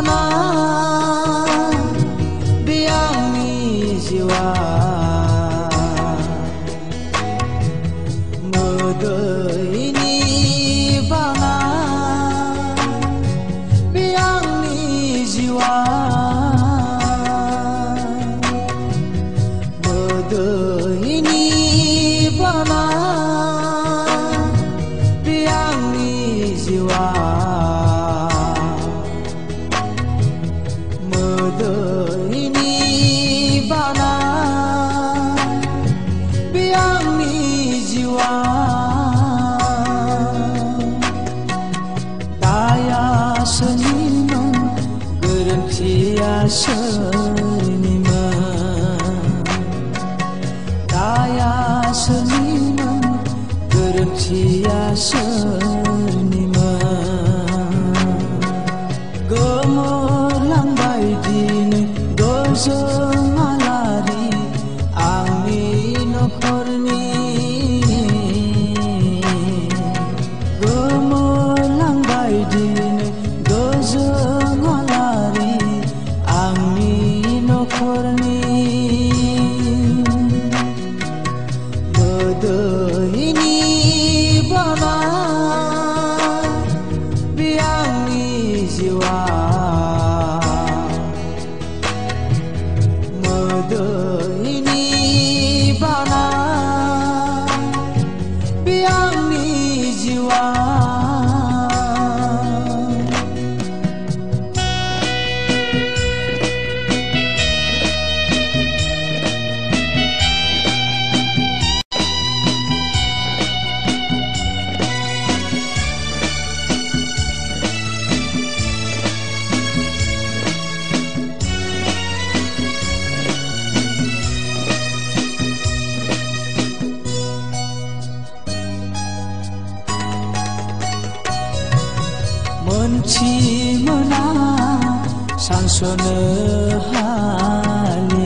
bana biangni jiwa medeini bana biangni jiwa medeini bana biangni jiwa medeini bana biangni jiwa daya seniman gerentia seniman daya seniman gerentia seniman gemerlang baidin gozeng alari angni nokorni gemerlang baidin gozeng alari angni nokorni medeini bana biangni jiwa medeini bana biangni jiwa menci mena sansone hali